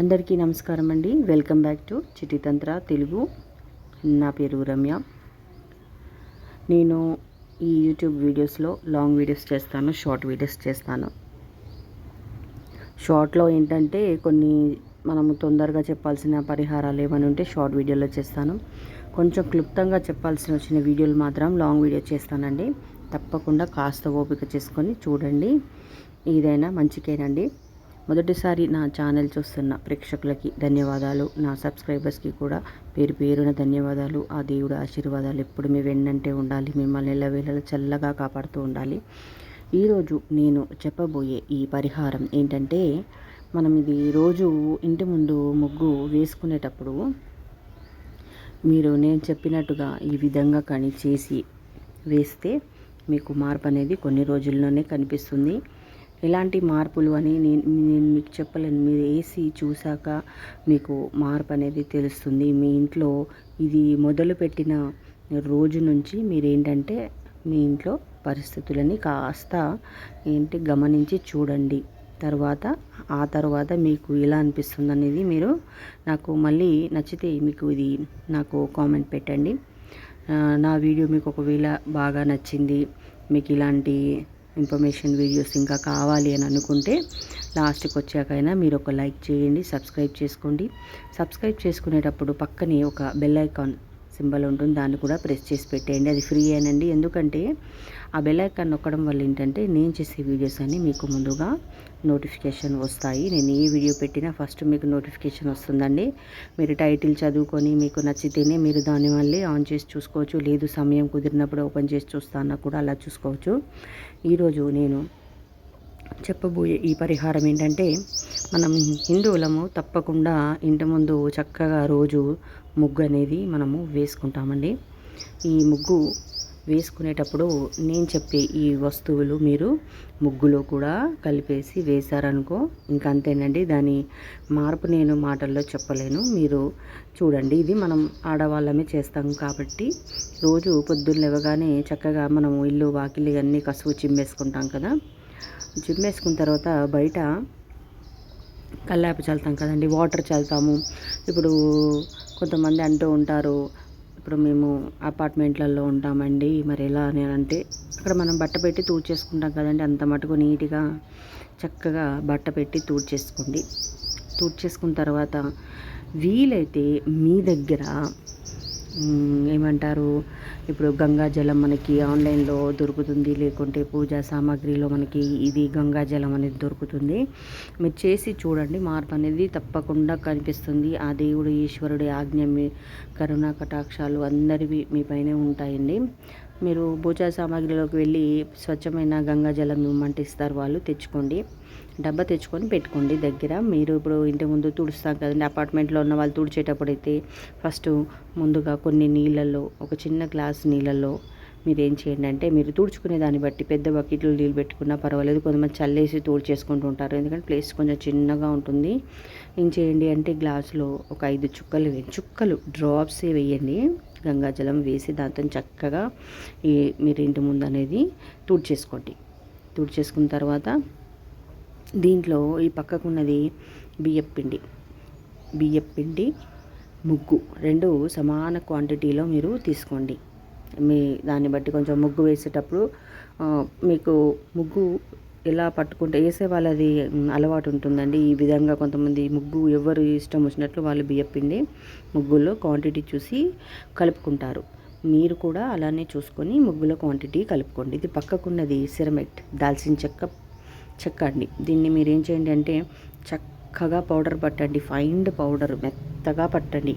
అందరికీ నమస్కారం అండి. వెల్కమ్ బ్యాక్ టు చిట్టి తంత్ర తెలుగు. నా పేరు రమ్య. నేను ఈ యూట్యూబ్ వీడియోస్లో లాంగ్ వీడియోస్ చేస్తాను, షార్ట్ వీడియోస్ చేస్తాను. షార్ట్లో ఏంటంటే కొన్ని మనము తొందరగా చెప్పాల్సిన పరిహారాలు ఏమైనా ఉంటే షార్ట్ వీడియోలో చేస్తాను. కొంచెం క్లుప్తంగా చెప్పాల్సిన వచ్చిన వీడియోలు మాత్రం లాంగ్ వీడియో చేస్తానండి. తప్పకుండా కాస్త ఓపిక చేసుకొని చూడండి. ఏదైనా మంచికేనండి. మొదటిసారి నా ఛానల్ చూస్తున్న ప్రేక్షకులకి ధన్యవాదాలు. నా సబ్స్క్రైబర్స్కి కూడా పేరు పేరున ధన్యవాదాలు. ఆ దేవుడు ఆశీర్వాదాలు ఎప్పుడు మీ వెన్నంటే ఉండాలి, మిమ్మల్ని ఎల్లవేళలా చల్లగా కాపాడుతూ ఉండాలి. ఈరోజు నేను చెప్పబోయే ఈ పరిహారం ఏంటంటే, మనం ఇది రోజు ఇంటి ముందు ముగ్గు వేసుకునేటప్పుడు మీరు నేను చెప్పినట్టుగా ఈ విధంగా కానీ చేసి వేస్తే మీకు మార్పు అనేది కొన్ని రోజుల్లోనే కనిపిస్తుంది. ఎలాంటి మార్పులు అని నేను మీకు చెప్పలేను. మీరు వేసి చూశాక మీకు మార్పు అనేది తెలుస్తుంది. మీ ఇంట్లో ఇది మొదలుపెట్టిన రోజు నుంచి మీరేంటంటే మీ ఇంట్లో పరిస్థితులని కాస్త గమనించి చూడండి. ఆ తర్వాత మీకు ఎలా అనిపిస్తుంది అనేది మీరు నాకు మళ్ళీ నచ్చితే మీకు ఇది నాకు కామెంట్ పెట్టండి. నా వీడియో మీకు ఒకవేళ బాగా నచ్చింది, మీకు ఇలాంటి ఇన్ఫర్మేషన్ వీడియోస్ ఇంకా కావాలి అని అనుకుంటే లాస్ట్కి వచ్చాకైనా మీరు ఒక లైక్ చేయండి, సబ్స్క్రైబ్ చేసుకోండి. సబ్స్క్రైబ్ చేసుకునేటప్పుడు పక్కనే ఒక బెల్ ఐకాన్ సింబల్ ఉంటుంది, దాన్ని కూడా ప్రెస్ చేసి పెట్టేయండి. అది ఫ్రీ ఏనండి. ఎందుకంటే ఆ బెల్ ఐకాన్ నొక్కడం వల్ల ఏంటంటే నేను చేసే వీడియోస్ అన్నీ మీకు ముందుగా నోటిఫికేషన్ వస్తాయి. నేను ఏ వీడియో పెట్టినా ఫస్ట్ మీకు నోటిఫికేషన్ వస్తుందండి. మీరు టైటిల్ చదువుకొని మీకు నచ్చితేనే మీరు దాన్ని మళ్ళీ ఆన్ చేసి చూసుకోవచ్చు. లేదు సమయం కుదిరినప్పుడు ఓపెన్ చేసి చూస్తాను కూడా అలా చూసుకోవచ్చు. ఈరోజు నేను చెప్పబోయే ఈ పరిహారం ఏంటంటే, మనం హిందువులము తప్పకుండా ఇంటి ముందు చక్కగా రోజు ముగ్గు అనేది మనము వేసుకుంటామండి. ఈ ముగ్గు వేసుకునేటప్పుడు నేను చెప్పే ఈ వస్తువులు మీరు ముగ్గులో కూడా కలిపేసి వేశారనుకో ఇంకా అంతేనండి. దాని మార్పు నేను మాటల్లో చెప్పలేను, మీరు చూడండి. ఇది మనం ఆడవాళ్ళమే చేస్తాం కాబట్టి రోజు పొద్దున్న లేవగానే చక్కగా మనము ఇల్లు వాకిలి అన్నీ కసువు చిమ్మేసుకుంటాం కదా. చిమ్మేసుకున్న తర్వాత బయట కల్లాపి చల్లుతాం కదండి, వాటర్ చల్లుతాము. ఇప్పుడు కొంతమంది అంటూ ఉంటారు, ఇప్పుడు మేము అపార్ట్మెంట్లలో ఉంటామండి, మరి ఎలా అని అంటే అక్కడ మనం బట్ట పెట్టి తూడ్చేసుకుంటాం కదండి. అంత మటుకు నీట్గా చక్కగా బట్ట పెట్టి తూడ్చేసుకోండి. తూడ్చేసుకున్న తర్వాత వీలైతే మీ దగ్గర ఏమంటారు, ఇప్పుడు గంగాజలం మనకి ఆన్లైన్లో దొరుకుతుంది, లేకుంటే పూజా సామాగ్రిలో మనకి ఇది గంగాజలం అనేది దొరుకుతుంది. మీరు చేసి చూడండి, మార్పు అనేది తప్పకుండా కనిపిస్తుంది. ఆ దేవుడు ఈశ్వరుడి ఆజ్ఞ, మీ కరుణా కటాక్షాలు అందరివి మీ పైనే ఉంటాయండి. మీరు పూజా సామాగ్రిలోకి వెళ్ళి స్వచ్ఛమైన గంగాజలం ఇవ్వమంటే ఇస్తారు వాళ్ళు, తెచ్చుకోండి. డబ్బా తెచ్చుకొని పెట్టుకోండి దగ్గర. మీరు ఇప్పుడు ఇంటి ముందు తుడుస్తాం కదండి, అపార్ట్మెంట్లో ఉన్న వాళ్ళు తుడిచేటప్పుడు అయితే ఫస్ట్ ముందుగా కొన్ని నీళ్ళల్లో, ఒక చిన్న గ్లాస్ నీళ్ళల్లో మీరు ఏం చేయండి అంటే, మీరు తుడుచుకునే దాన్ని బట్టి పెద్ద బకెట్లు నీళ్ళు పెట్టుకున్నా పర్వాలేదు. కొంతమంది చల్లేసి తుడిచేసుకుంటూ ఉంటారు, ఎందుకంటే ప్లేస్ కొంచెం చిన్నగా ఉంటుంది. ఏం చేయండి అంటే గ్లాసులో ఒక 5 చుక్కలు చుక్కలు డ్రాప్సే వేయండి. గంగాజలం వేసి దాంతో చక్కగా మీరు ఇంటి ముందు అనేది తుడిచేసుకోండి. తుడిచేసుకున్న తర్వాత దీంట్లో ఈ పక్కకున్నది బియ్యపిండి, ముగ్గు 2 సమాన క్వాంటిటీలో మీరు తీసుకోండి. మీ దాన్ని బట్టి కొంచెం ముగ్గు వేసేటప్పుడు మీకు ముగ్గు ఎలా పట్టుకుంటే వేసే వాళ్ళది అలవాటు ఉంటుందండి. ఈ విధంగా కొంతమంది ముగ్గు ఎవరు ఇష్టం వచ్చినట్లు వాళ్ళు బియ్యపిండి ముగ్గులో క్వాంటిటీ చూసి కలుపుకుంటారు. మీరు కూడా అలానే చూసుకొని ముగ్గులో క్వాంటిటీ కలుపుకోండి. ఇది పక్కకున్నది సిరమిట్ దాల్చిన చెక్క అండి. దీన్ని మీరు ఏం చేయండి అంటే చక్కగా పౌడర్ పట్టండి, ఫైన్ పౌడర్ మెత్తగా పట్టండి.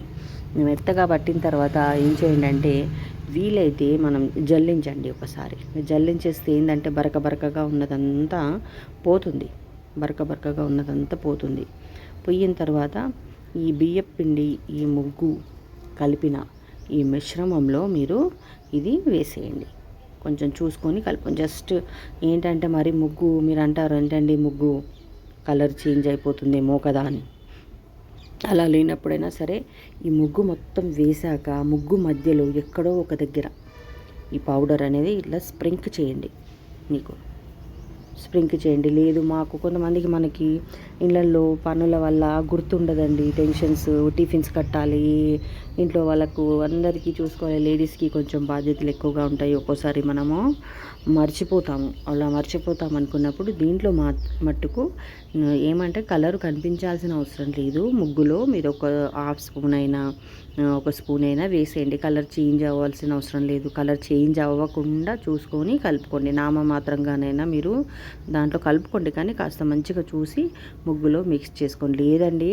మెత్తగా పట్టిన తర్వాత ఏం చేయండి అంటే వీలైతే మనం జల్లించండి. ఒకసారి జల్లించేస్తే ఏంటంటే బరకగా ఉన్నదంతా పోతుంది. పోయిన తర్వాత ఈ బియ్యపిండి, ఈ ముగ్గు కలిపిన ఈ మిశ్రమంలో మీరు ఇది వేసేయండి. కొంచెం చూసుకొని కలుపుకొని, జస్ట్ ఏంటంటే మరి ముగ్గు మీరు అంటారు ఏంటండి ముగ్గు కలర్ చేంజ్ అయిపోతుందేమో కదా అని. అలా లేనప్పుడైనా సరే ఈ ముగ్గు మొత్తం వేశాక ముగ్గు మధ్యలో ఎక్కడో ఒక దగ్గర ఈ పౌడర్ అనేది ఇట్లా స్ప్రింక్ చేయండి. మీకు స్ప్రింక్ చేయండి. లేదు మాకు కొంతమందికి మనకి ఇళ్ళల్లో పనుల వల్ల గుర్తుండదండి, టెన్షన్స్, టిఫిన్స్ కట్టాలి, ఇంట్లో వాళ్ళకు అందరికీ చూసుకోవాలి, లేడీస్కి కొంచెం బాధ్యతలు ఎక్కువగా ఉంటాయి, ఒక్కోసారి మనము మర్చిపోతాము. అలా మర్చిపోతాం అనుకున్నప్పుడు దీంట్లో మట్టుకు ఏమంటే కలర్ కనిపించాల్సిన అవసరం లేదు. ముగ్గులో మీరు ఒక హాఫ్ స్పూన్ అయినా ఒక స్పూన్ అయినా వేసేయండి. కలర్ చేంజ్ అవ్వాల్సిన అవసరం లేదు. కలర్ చేంజ్ అవ్వకుండా చూసుకొని కలుపుకోండి. నామమాత్రంగానైనా మీరు దాంట్లో కలుపుకోండి, కానీ కాస్త మంచిగా చూసి ముగ్గులో మిక్స్ చేసుకోండి. లేదండి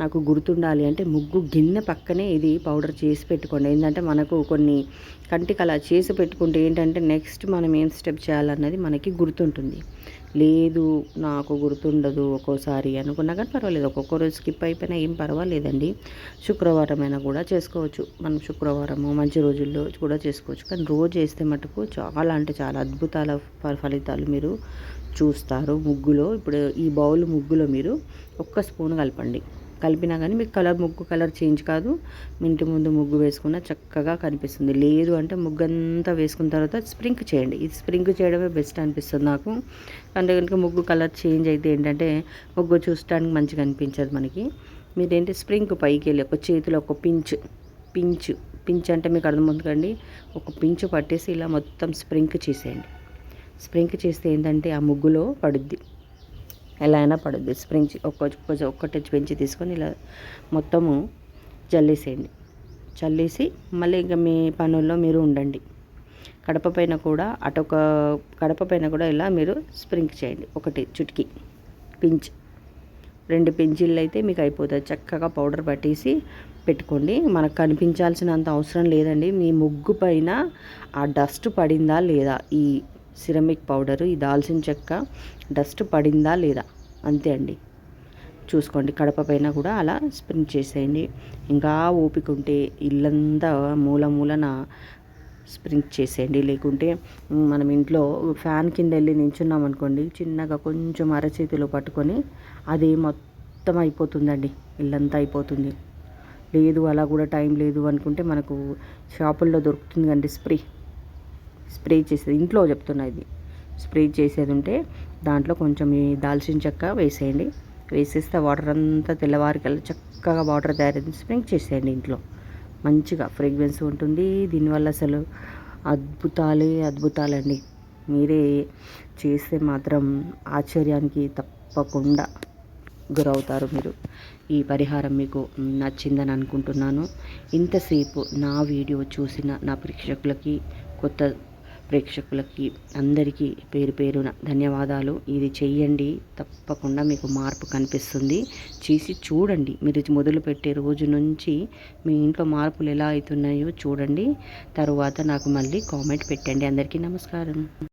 నాకు గుర్తుండాలి అంటే ముగ్గు గిన్నె పక్కనే ఇది పౌడర్ చేసి పెట్టుకోండి. ఏంటంటే మనకు కొన్ని కంటికి అలా చేసి పెట్టుకుంటే ఏంటంటే నెక్స్ట్ మనం ఏం స్టెప్ చేయాలన్నది మనకి గుర్తుంటుంది. లేదు నాకు గుర్తుండదు ఒక్కోసారి అనుకున్నా కానీ పర్వాలేదు, ఒక్కొక్క రోజు స్కిప్ అయిపోయినా ఏం పర్వాలేదండి. శుక్రవారం అయినా కూడా చేసుకోవచ్చు. మనం శుక్రవారము మంచి రోజుల్లో కూడా చేసుకోవచ్చు, కానీ రోజు చేస్తే మటుకు చాలా అంటే చాలా అద్భుతాల ఫలితాలు మీరు చూస్తారు. ముగ్గులో ఇప్పుడు ఈ బౌల్ ముగ్గులో మీరు ఒక్క స్పూన్ కలపండి. కలిపినా కానీ మీకు ముగ్గు కలర్ చేంజ్ కాదు. మీ ఇంటి ముందు ముగ్గు వేసుకున్న చక్కగా కనిపిస్తుంది. లేదు అంటే ముగ్గు అంతా వేసుకున్న తర్వాత స్ప్రింక్ చేయండి. ఇది స్ప్రింక్ చేయడమే బెస్ట్ అనిపిస్తుంది నాకు. అంటే కనుక ముగ్గు కలర్ చేంజ్ అయితే ఏంటంటే ముగ్గు చూడటానికి మంచిగా అనిపించదు మనకి. మీరేంటి స్ప్రింక్ పైకి వెళ్ళి ఒక చేతిలో ఒక పించ్ అంటే మీకు అర్థమవుతుందండి. ఒక పించు పట్టేసి ఇలా మొత్తం స్ప్రింక్ చేసేయండి. స్ప్రింక్ చేస్తే ఏంటంటే ఆ ముగ్గులో పడుద్ది, ఎలా అయినా పడుద్ది. స్ప్రింగ్ ఒక్కటి పెంచి తీసుకొని ఇలా మొత్తము జల్లేసేయండి. చల్లేసి మళ్ళీ ఇంకా మీ పనుల్లో మీరు ఉండండి. కడప పైన కూడా ఇలా మీరు స్ప్రింక్ చేయండి. ఒకటి చుట్కీ పించ్, 2 పించిళ్ళు అయితే మీకు అయిపోతుంది. చక్కగా పౌడర్ పట్టేసి పెట్టుకోండి. మనకు కనిపించాల్సినంత అవసరం లేదండి. మీ ముగ్గు పైన ఆ డస్ట్ పడిందా లేదా, ఈ సిరమిక్ పౌడరు, ఈ దాల్చిన చెక్క డస్ట్ పడిందా లేదా, అంతే అండి. చూసుకోండి. కడప పైన కూడా అలా స్ప్రింక్ చేసేయండి. ఇంకా ఓపిక ఉంటే ఇల్లంతా మూలన స్ప్రింక్ చేసేయండి. లేకుంటే మనం ఇంట్లో ఫ్యాన్ కింద వెళ్ళి నించున్నాం అనుకోండి, చిన్నగా కొంచెం అరచేతిలో పట్టుకొని అది మొత్తం అయిపోతుందండి, ఇల్లంతా అయిపోతుంది. లేదు అలా కూడా టైం లేదు అనుకుంటే మనకు షాపుల్లో దొరుకుతుంది కండి స్ప్రే చేసేది. ఇంట్లో చెప్తున్నా, ఇది స్ప్రే చేసేది ఉంటే దాంట్లో కొంచెం ఈ దాల్చిన చెక్క వేసేయండి. వేసేస్తే వాటర్ అంతా తెల్లవారికల్లా చక్కగా వాటర్ తయారైంది. స్ప్రింక్ చేసేయండి. ఇంట్లో మంచిగా ఫ్రేగ్రెన్స్ ఉంటుంది. దీనివల్ల అసలు అద్భుతాలండి. మీరే చేస్తే మాత్రం ఆశ్చర్యానికి తప్పకుండా గురవుతారు మీరు. ఈ పరిహారం మీకు నచ్చిందని అనుకుంటున్నాను. ఇంతసేపు నా వీడియో చూసిన నా ప్రేక్షకులకి, కొత్త ప్రేక్షకులకి అందరికీ పేరు పేరున ధన్యవాదాలు. ఇది చెయ్యండి, తప్పకుండా మీకు మార్పు కనిపిస్తుంది. చేసి చూడండి. మీరు మొదలుపెట్టే రోజు నుంచి మీ ఇంట్లో మార్పులు ఎలా అవుతున్నాయో చూడండి. తరువాత నాకు మళ్ళీ కామెంట్ పెట్టండి. అందరికీ నమస్కారం.